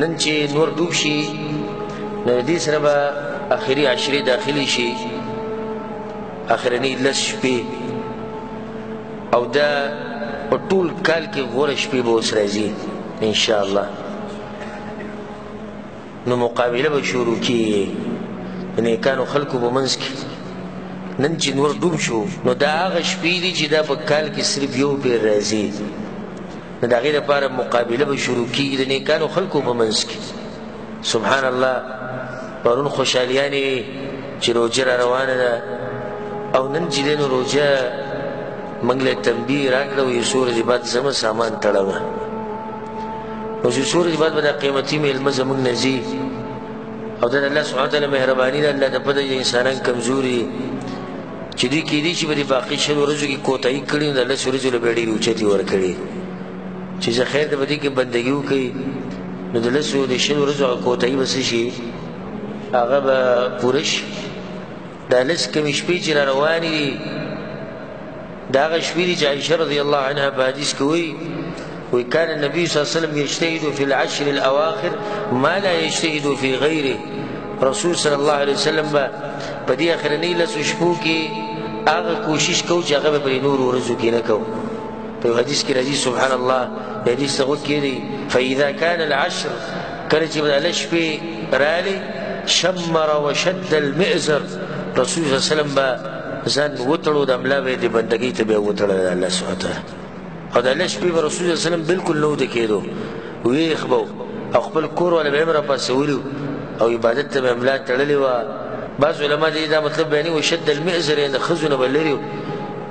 نن چې نور ډوب شي نو دې سره به آخري عشرې داخلي شي، آخرني 10 شپې، او دا په ټول کال کې غوره شپې به اوس راځي انشاءالله. نو مقابله به شروع کیږي د نیکانو خلکو په منځ کې. نن چې نور ډوب شو نو دا هغه شپې دي چې دا په کال کې صرف یو پیر راځي، نو د هغې لپاره مقابله به شروع کیږي د نیکانو خلکو په منځ کې. سبحان الله، پرون خوشحالیانې وې چې روژه را روانه ده، او نن چې دی نو روژه موږ له تنبیه راکړه، وایي څو ورځې بعد زمه سامان تړمه، نو چې څو ورځې بعد به دا قیمتي میلمه زموږ نه ځي، او دا د الله سبحانه وتعالی مهرباني ده. الله ته پته چې انسانان کمزوري چې دوی کېدی شي به د باقي 100 ورځو کې کوتاهي کړي، نو د 10 ورځو له به یې ډېرې اوچتې ورکړي چې زه خیر ته به دې کې بندګي وکړي، نو د 100 ورځو هغه کوتاهي به څه شي، هغه به پوره شي. دا 10 کمې شپې چې را روانې دي دا هغه شپې دي چې عایشه رضی الله عنها په حدیث کې وایي کان النبي صلی الله علیه وسلم یجتهد فی العشر الاواخر ما لا یجتهد فی غیره. رسول صلی الله علیه وسلم به په دې اخرنۍ 10 شپو کې هغه کوشش کو چې هغه به په نورو ورځو کې نه کو. په یو حدیث کې راځي سبحان الله، د حدیث ته غوږ کېږدئ، فاذا کان العشر، کله چې به دا 10 شپې راغلې، شمر وشد المئزر، رسول صلی الله علیه وسلم به ځان وتړو، د ملا به یې د بندګۍ ته بیا وتړل د الله سبحانه وتعالی. او دا 10 شپې به رسول صلی الله علیه وسلم بالکل نه وده کېدو، ویښ به و، او خپل کور والا به یې هم راپاڅولي او عبادت ته به یې ملا تړلې وه. بعض علما دې دا مطلب بیانوي وشد المئزر، یعنې د ښځو نه به لرې و،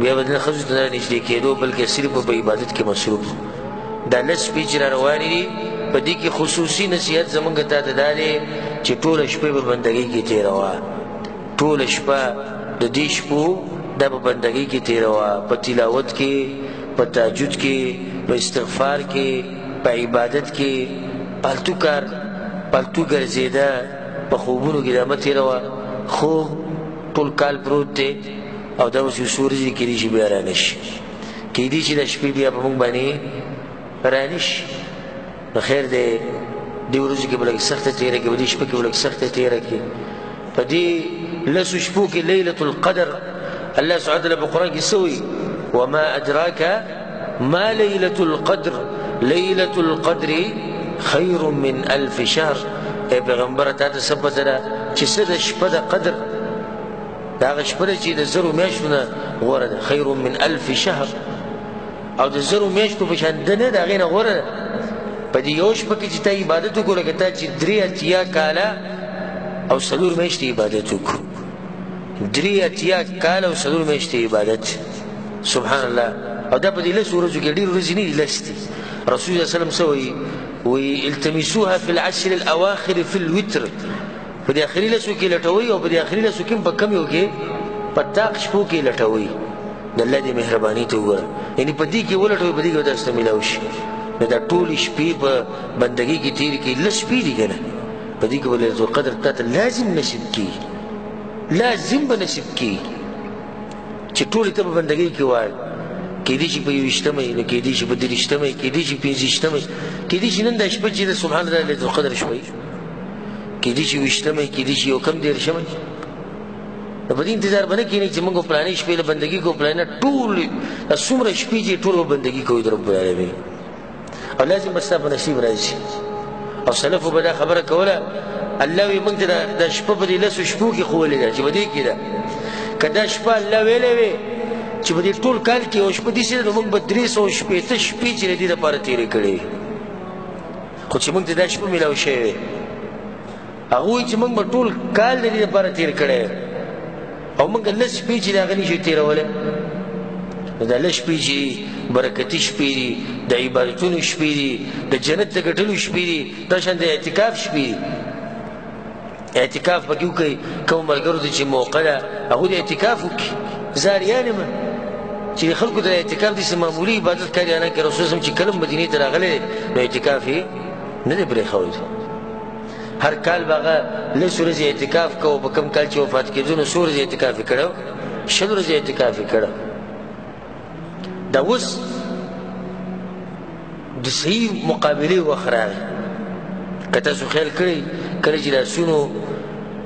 بیا به نه ښځو ته نه نږدې کېدو، بلکې صرف په عبادت کې مصروف. دا 10 شپې چې را روانې دي په دې کې خصوصي نصیحت زمونږ ته ته دا دی چې ټوله شپه په بندګۍ کې تېروه، ټوله شپه د دې شپو دا په بندګۍ کې تېروه، په تلاوت کې، په تهجد کې، په استغفار کې، په عبادت کې. پالتو کار پالتو ګرځېده په خوبونو کې دا مه تېروه. خوب ټول کال پروت دی او دا اوس یو څو ورځې کېدای شي بیا رانه شي، کېدای شي دا شپې بیا په موږ باندې رانه شي. نو خیر دی دې ورځو کې به لږ سخته تېره کړي، په دې شپه کې به لږ سخته تېره کړي. په دې 10 شپو کې لیلة القدر الله سبحانه وتعالی په قرآن کې څه وایي؟ وما أدراك ما ليلة القدر ليلة القدر خير من 1000 شهر. ای پیغمبره تا ته څه پته ده چې څه د شپه د قدر، د هغه شپه ده چې د 1000 میاشتو نه غوره ده، خیر من 1000 شهر، او د 1000 میاشتو په شان ده نه، د هغې نه غوره ده. په دې یو شپه کې چې تا عبادت وکړو، لکه تا چې 83 کاله او 4 میاشتې عبادت وکړو، 83 کاله او 4 میاشتې عبادت. سبحان الله. او دا په دې 10 ورځو کې ډېرې ورځې نه دي، 10 دي. رسول الله صلی الله علیه وسلم څه وایي؟ التمسوها في العشر الاواخر في الوتر، په دې اخري 10 کې لټوئ، او په دې اخري 10 کې په کم یو کې په طاق شپو کې لټوئ. د الله دې مهرباني ته وګوره، یعنې په دې کې ولټوئ، په دې کې به تاسو ته میلاو شي. نو دا ټولې شپې په بندګۍ کې تېرې کړي، 10 شپې دي که نه، په دې کې به ليلة القدر تا ته لازم نصیب کېږي، لازم به نصیب کېږي چې ټولې ته په بندګۍ کې وایي. کېدای شي په 21مه وي، نو کېدای شي په 30مه وي، کېدای شي 25مه وي، کېدای شي نن دا شپه چې ده سبحان الله ليلة القدر شپه وي، کېدای شي 20مه وي، کېدای شي 1 وي. نو په دې انتظار به نه کښېنئ چې موږ فلانۍ شپې له بندګي کوو، فلانه ټول څومره شپې چې ټول به بندګي کوو د رب العالمین، او لازم به ستا په نصیب راځي. او سلفو به دا خبره کوله، الله وایي موږ ته دا شپه په دې 10 شپو کې ښوولې ده چې په دې کې ده، که دا شپه الله ویلې وې چې په دې ټول کال کې یو شپه داسې ده، نو موږ به 360 شپې چې د دې لپاره تېرې کړې وي. خو چې موږ ته دا شپه میلاو شوې وې، هغه وایي چې موږ به ټول کال د دې لپاره تېر کړی وی، او موږ 10 شپې چې د هغه نه شو تېرولی. نو دا 10 شپې چې برکتي شپې دي، د عبادتونو شپې دي، د جنت د ګټلو شپې دي، دا شان د اعتکاف شپې دي. اعتکاف پکې وکړئ، کوم ملګرو ته چې موقع ده هغوی د اعتکاف وکړي. زاریان یم چې خلکو ته اعتکاف داسې معمولي عبادت کاریانه کې رسول صلی چې کله مدینې ته راغلی نو اعتکاف یې نه دی پرېښوی. هر کال به هغه 10 ورځې اعتکاف کوو، په کوم کال چې وفات کېدو نو 100 ورځې اعتکاف یې کړی شل ورځې اعتکاف یې کړه. دا اوس د صحیح مقابلې وخت راغی. که تاسو خیال کړئ کله چې د آسونو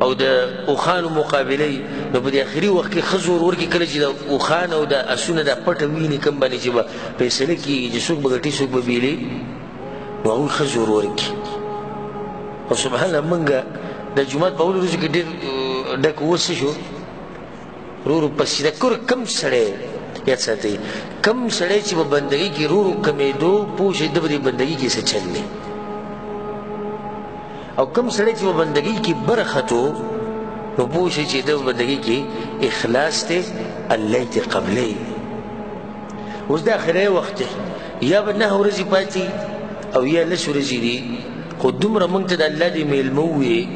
او د اوښانو مقابلې نو په دې اخري وخت کې ښه زور ورکړي کله چې د اوښان او د آسونه دا پټه ویني کوم باندې چې به فیصله کېږي چې څوک به ګټي څوک به بیلي نو هغوی ښه زور ورکړي. او سبحان الله موږ د جومات په اولو ورځو کې ډېر ډک اوس څه شو ورو ورو پسې د کور کم سړی یاد ساتئ کم سړی چې په بندګۍ کې ورو ورو کمېدو پوه شئ د به دې بندګۍ کې څه چل دی او کم سړی چې په بندګۍ کې برخطو نو پوه شئ چې د بندګۍ کې اخلاص دی الله یې قبلوي. اوس د اخري وخت دی یا به 9 ورځې پاتې او یا 10 ورځې دي خو دومره موږ ته د الله دې میلمه ووایي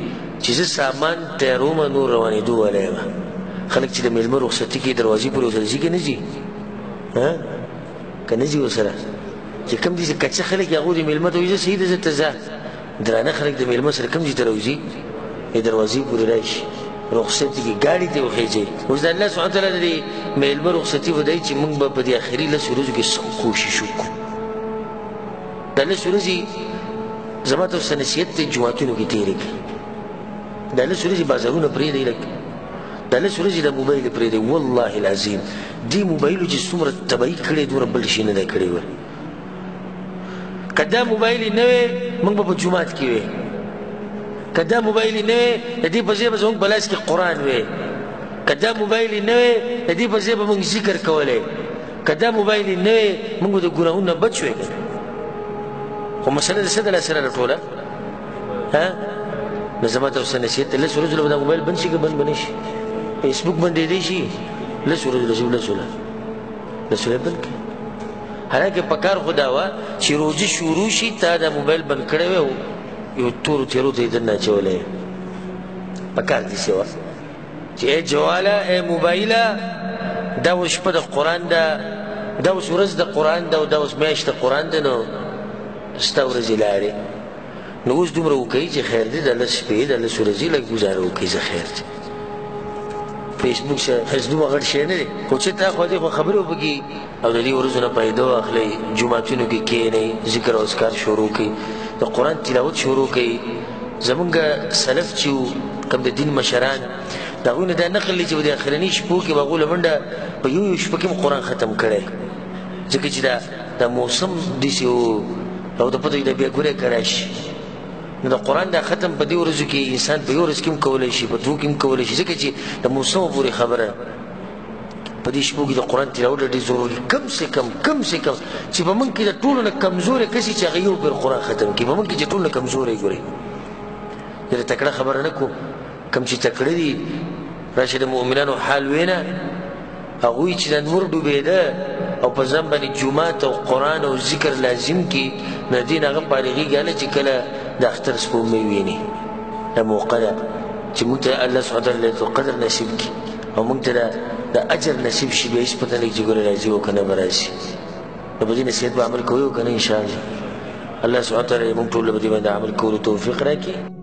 چې زه سامان تیارومه نور روانېدو والی یم. خلک چې د میلمه رخصتي کې دروازې پورې ورسره ځي که نه ځي که نه ځي ورسره چې کوم دي چې کچه خلک هغوی د میلمه ته وایي زه صحیح ده زه ته ځه درانه خلک د میلمه سره کوم ځای ته راوځي دروازې پورې راشي رخصتي کې ګاډي ته وخېجئ. اوس د الله سبحانه وتعالی د دې میلمه رخصتي به دی چې موږ به په دې اخري 10 ورځو کې سم کوشش وکړو. دا 10 ورځې زما ته ورسره نصیحت دی جوماتونو کې تېرې کړئ. دا 10 ورځې بازارونه پرېږدئ لږ دا 10 ورځې د موبایل پرېږدئ. والله العظیم دې موبایلو چې څومره تباهي کړې دومره بل شي نه دی کړی وی. که دا موبایل یې نه وی موږ به په جومات کې وی. که دا موبایل یې نه وی د دې په ځای به زموږ په لاس کې قرآن وی. که دا موبایل یې نه وی د دې په ځای به موږ ذکر کولی. که دا موبایل یې نه وی موږ به د ګناهونو نه بچ وی. خو مسله د څه ده لا سره راټوله نو زما ته ورسره نصیحت دی 10 ورځو له به دا موبایل بند شي که بند به نه شي. فیسبوک بندېدی شي 10 ورځو له 10 ورځې بند کړي. حالانکه پکار خو دا وه چې روزي شروع شي تا دا موبایل بند کړی وی یو تورو تیرو ته یې دننه اچولی پکار داسې وه چې ای جواله ای موبایله دا اوس شپه د قرآن ده دا اوس ورځ د قرآن ده او دا اوس میاشت د قرآن ده نو ستا ورځې لاړې نو اوس دومره وکوئ چې خیر دی د 10 شپې د 10 ورځې لږ ګزاره وکوئ زه خیر دی. فیسبوک دومره غټ شی نه دی خو چې تا خو دې خو خبرې وپکې او د دې ورځو نه فایده واخلئ جوماتونو کې کښېنئ ذکر او اذکار شروع کړئ د قرآن تلاوت شروع کړئ. زمونږ سلف چې وو کوم د دین مشران د هغوی نه دا نقل دی چې په د اخرني شپو کې به هغوی له منډه په یو شپه کې قرآن ختم کړی ځکه چې دا موسم داسې و او د پته د بیا ګورې که راشي نو د قرآن دا ختم په دې ورځو کې انسان په یو ورځ کې هم کولی شي په 2 کې هم کولی شي ځکه چې د موسمو پورې خبره په دې شپو کې د قرآن تلاوت ډېر ضروري کم سے کم چې په موږ کې د ټولو نه کمزوری کسي چې هغه یو بیر قرآن ختم کړي په موږ کې چې ټولو نه کمزوری ګورئ د تکړه خبره نه کوم کم چې تکړه دي راشه د مؤمنانو حال وینه هغوی چې د نور ډوبېده او په ځان باندې جومات او قرآن او ذکر لازم کړي نو د دې نه هغه فارغېږي هله چې کله د اختر سپوږمۍ ویني دا موقع ده چې موږ ته الله سبحانه وتعالی ليلة القدر نصیب کړي او موږ ته د اجر نصیب شي بیا هېڅ پته نه لګي چې ګوره راځي او که نه به راشي نو په دې نصیحت به عمل کوئ او که نه انشاءالله الله سبحانه وتعالی موږ ټول به دې باندې عمل کولو توفیق راکړي.